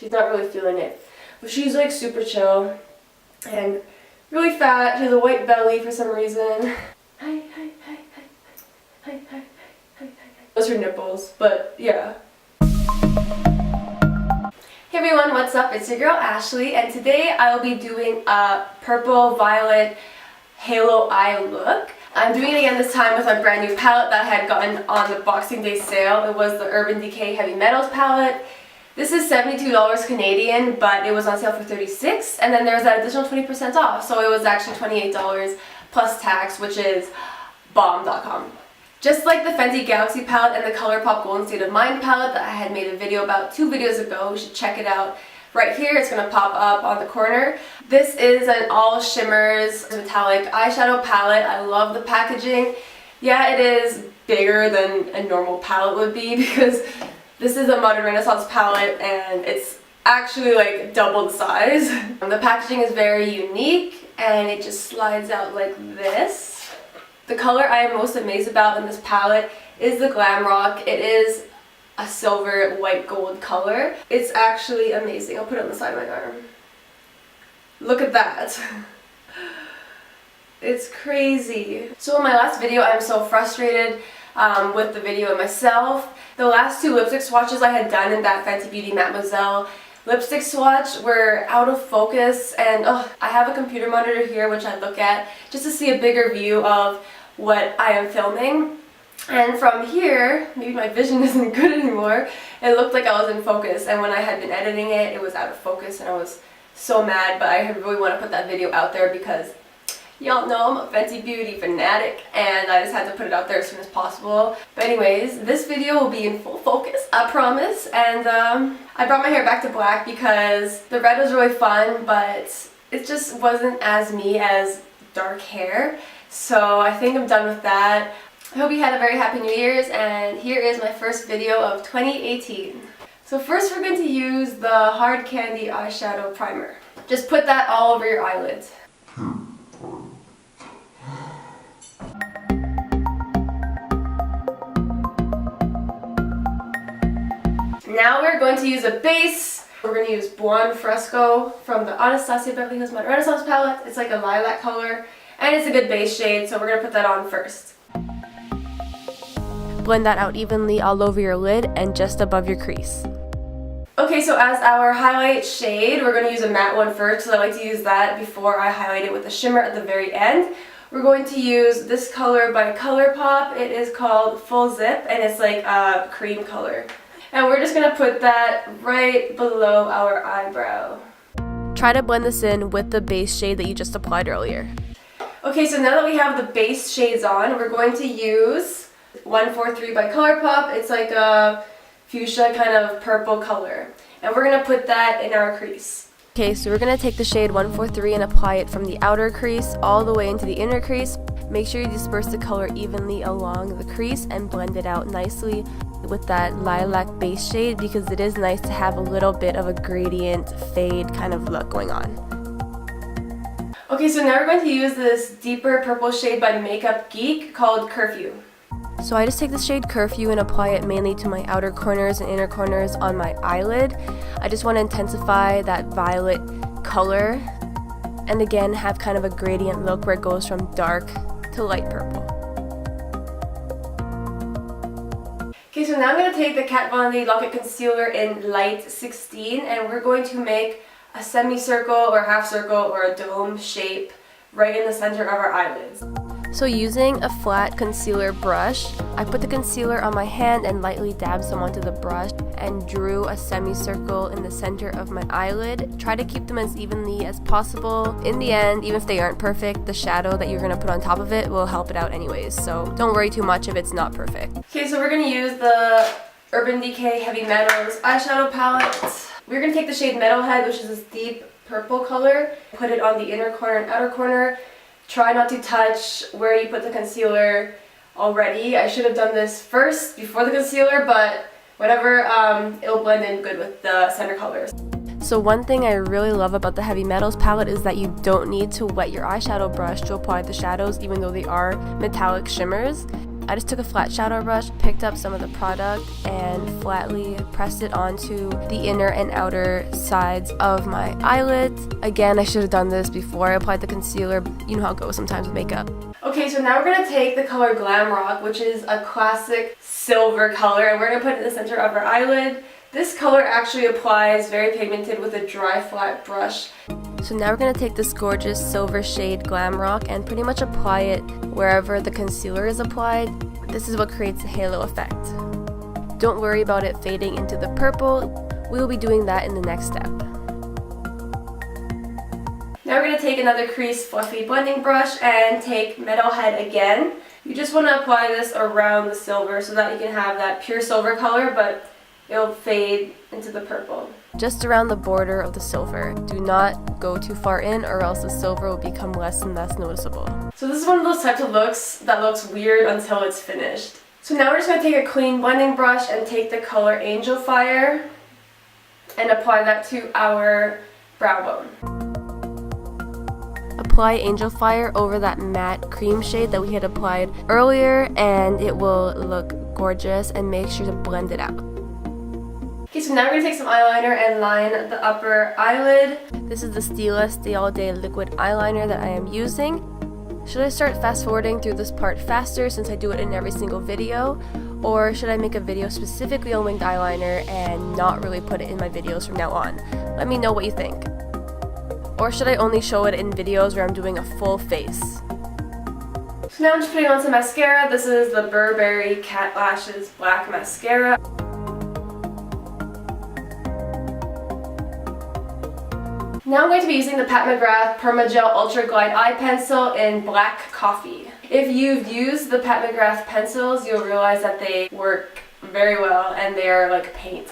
she's not really feeling it. But she's like super chill and really fat. She has a white belly for some reason. Hi, hi, hi, hi, hi, hi, hi, hi, hi. Those are nipples, but yeah. Hey everyone, what's up? It's your girl Ashley, and today I'll be doing a purple violet halo eye look. I'm doing it again this time with my brand new palette that I had gotten on the Boxing Day sale. It was the Urban Decay Heavy Metals palette. This is $72 Canadian, but it was on sale for $36, and then there was that additional 20% off, so it was actually $28 plus tax, which is bomb.com. Just like the Fenty Galaxy palette and the ColourPop Golden State of Mind palette that I had made a video about 2 videos ago, you should check it out right here. It's going to pop up on the corner. This is an all shimmers metallic eyeshadow palette. I love the packaging. Yeah, it is bigger than a normal palette would be because this is a Modern Renaissance palette and it's actually like double the size. The packaging is very unique and it just slides out like this. The color I am most amazed about in this palette is the Glam Rock. It is a silver white gold color. It's actually amazing. I'll put it on the side of my arm. Look at that. It's crazy. So in my last video, I'm so frustrated with the video and myself. The last 2 lipstick swatches I had done in that Fenty Beauty Mademoiselle lipstick swatch were out of focus, and I have a computer monitor here which I look at just to see a bigger view of what I am filming. And from here, maybe my vision isn't good anymore, it looked like I was in focus, and when I had been editing it, it was out of focus and I was so mad, but I really want to put that video out there because y'all know I'm a Fenty Beauty fanatic and I just had to put it out there as soon as possible. But anyways, this video will be in full focus, I promise, and I brought my hair back to black because the red was really fun, but it just wasn't as me as dark hair, so I think I'm done with that. I hope you had a very happy New Year's, and here is my first video of 2018. So first we're going to use the Hard Candy eyeshadow primer. Just put that all over your eyelids. Now we're going to use a base. We're going to use Blonde Fresco from the Anastasia Beverly Hills Modern Renaissance palette. It's like a lilac color, and it's a good base shade, so we're going to put that on first. Blend that out evenly all over your lid and just above your crease. Okay, so as our highlight shade, we're going to use a matte one first, because I like to use that before I highlight it with a shimmer at the very end. We're going to use this color by ColourPop. It is called Full Zip, and it's like a cream color. And we're just going to put that right below our eyebrow. Try to blend this in with the base shade that you just applied earlier. Okay, so now that we have the base shades on, we're going to use 143 by ColourPop. It's like a fuchsia kind of purple color. And we're going to put that in our crease. Okay, so we're going to take the shade 143 and apply it from the outer crease all the way into the inner crease. Make sure you disperse the color evenly along the crease and blend it out nicely with that lilac base shade, because it is nice to have a little bit of a gradient fade kind of look going on. Okay, so now we're going to use this deeper purple shade by Makeup Geek called Curfew. So I just take the shade Curfew and apply it mainly to my outer corners and inner corners on my eyelid. I just want to intensify that violet color and again have kind of a gradient look where it goes from dark to light purple. Okay, so now I'm going to take the Kat Von D Lock-It Concealer in Light 16, and we're going to make a semicircle or half circle or a dome shape right in the center of our eyelids. So using a flat concealer brush, I put the concealer on my hand and lightly dabbed some onto the brush and drew a semicircle in the center of my eyelid. Try to keep them as evenly as possible. In the end, even if they aren't perfect, the shadow that you're going to put on top of it will help it out anyways, so don't worry too much if it's not perfect. Okay, so we're going to use the Urban Decay Heavy Metals eyeshadow palette. We're going to take the shade Metalhead, which is this deep purple color, put it on the inner corner and outer corner. Try not to touch where you put the concealer already. I should have done this first before the concealer, but whatever, it'll blend in good with the center colors. So one thing I really love about the Heavy Metals palette is that you don't need to wet your eyeshadow brush to apply the shadows, even though they are metallic shimmers. I just took a flat shadow brush, picked up some of the product, and flatly pressed it onto the inner and outer sides of my eyelids. Again, I should have done this before I applied the concealer. You know how it goes sometimes with makeup. Okay, so now we're going to take the color Glam Rock, which is a classic silver color, and we're going to put it in the center of our eyelid. This color actually applies very pigmented with a dry flat brush. So now we're going to take this gorgeous silver shade Glam Rock and pretty much apply it wherever the concealer is applied. This is what creates a halo effect. Don't worry about it fading into the purple. We will be doing that in the next step. Now we're going to take another crease fluffy blending brush and take Metalhead again. You just want to apply this around the silver so that you can have that pure silver color, but it'll fade into the purple. Just around the border of the silver. Do not go too far in or else the silver will become less and less noticeable. So this is one of those types of looks that looks weird until it's finished. So now we're just going to take a clean blending brush and take the color Angel Fire and apply that to our brow bone. Apply Angel Fire over that matte cream shade that we had applied earlier and it will look gorgeous, and make sure to blend it out. Okay, so now we're going to take some eyeliner and line the upper eyelid. This is the Stila Stay All Day liquid eyeliner that I am using. Should I start fast forwarding through this part faster since I do it in every single video? Or should I make a video specifically on winged eyeliner and not really put it in my videos from now on? Let me know what you think. Or should I only show it in videos where I'm doing a full face? So now I'm just putting on some mascara. This is the Burberry Cat Lashes Black Mascara. Now I'm going to be using the Pat McGrath Permagel Ultra Glide Eye Pencil in Black Coffee. If you've used the Pat McGrath pencils, you'll realize that they work very well and they are like paint.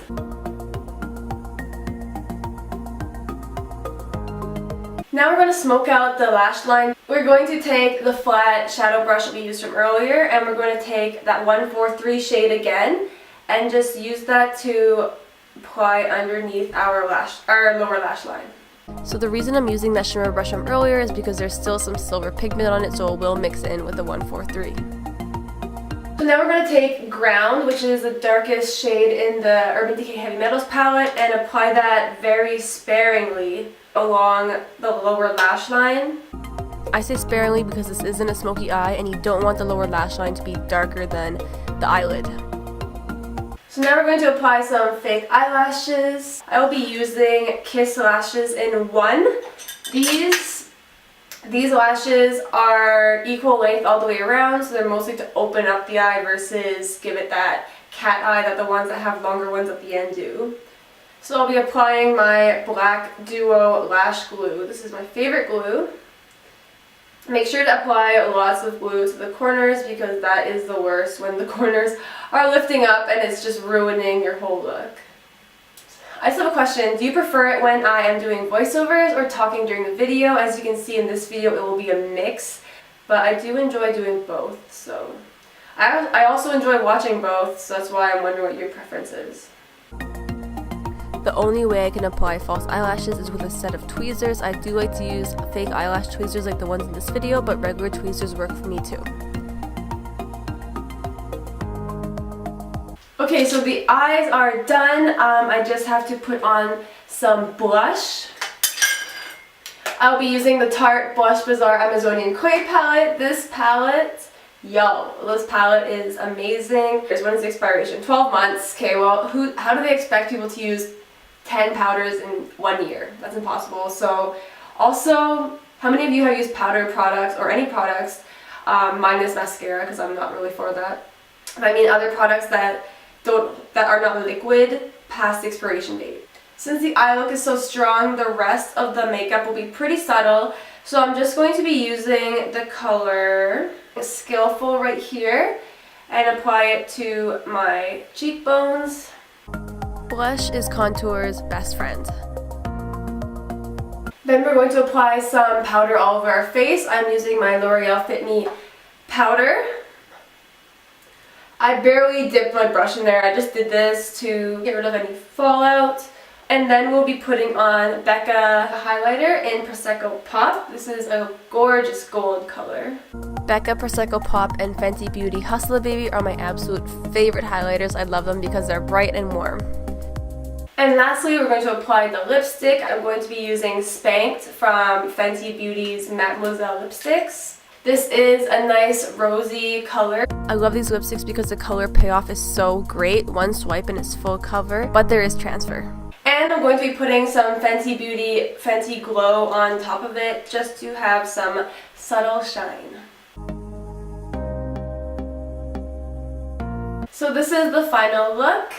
Now we're going to smoke out the lash line. We're going to take the flat shadow brush that we used from earlier, and we're going to take that 143 shade again and just use that to apply underneath our lower lash line. So the reason I'm using that shimmer brush from earlier is because there's still some silver pigment on it, so it will mix in with the 143. So now we're going to take Ground, which is the darkest shade in the Urban Decay Heavy Metals palette, and apply that very sparingly along the lower lash line. I say sparingly because this isn't a smoky eye and you don't want the lower lash line to be darker than the eyelid. So now we're going to apply some fake eyelashes. I will be using Kiss Lashes in 1. These lashes are equal length all the way around, so they're mostly to open up the eye versus give it that cat eye that the ones that have longer ones at the end do. So I'll be applying my Black Duo Lash Glue. This is my favorite glue. Make sure to apply lots of glue to the corners because that is the worst, when the corners are lifting up and it's just ruining your whole look. I just have a question. Do you prefer it when I am doing voiceovers or talking during the video? As you can see in this video, it will be a mix, but I do enjoy doing both. So I also enjoy watching both, so that's why I'm wondering what your preference is. The only way I can apply false eyelashes is with a set of tweezers. I do like to use fake eyelash tweezers like the ones in this video, but regular tweezers work for me too. Okay, so the eyes are done. I just have to put on some blush. I'll be using the Tarte Blush Bazaar Amazonian Clay palette. This palette, this palette is amazing. When is the expiration? 12 months. Okay, well, how do they expect people to use 10 powders in 1 year? That's impossible. So also, how many of you have used powder products or any products minus mascara, because I'm not really for that. But I mean other products that are not liquid past the expiration date. Since the eye look is so strong, the rest of the makeup will be pretty subtle. So I'm just going to be using the color Skillful right here and apply it to my cheekbones. Blush is contour's best friend. Then we're going to apply some powder all over our face. I'm using my L'Oreal Fit Me powder. I barely dipped my brush in there. I just did this to get rid of any fallout. And then we'll be putting on Becca highlighter in Prosecco Pop. This is a gorgeous gold color. Becca Prosecco Pop and Fenty Beauty Hustler Baby are my absolute favorite highlighters. I love them because they're bright and warm. And lastly, we're going to apply the lipstick. I'm going to be using Spanked from Fenty Beauty's Mademoiselle lipsticks. This is a nice rosy color. I love these lipsticks because the color payoff is so great. One swipe and it's full cover, but there is transfer. And I'm going to be putting some Fenty Beauty Fenty Glow on top of it just to have some subtle shine. So this is the final look.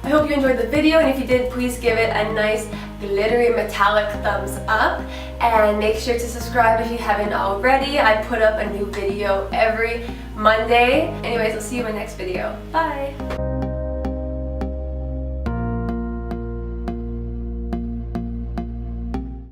I hope you enjoyed the video, and if you did, please give it a nice glittery metallic thumbs up, and make sure to subscribe if you haven't already. I put up a new video every Monday. Anyways, I'll see you in my next video. Bye!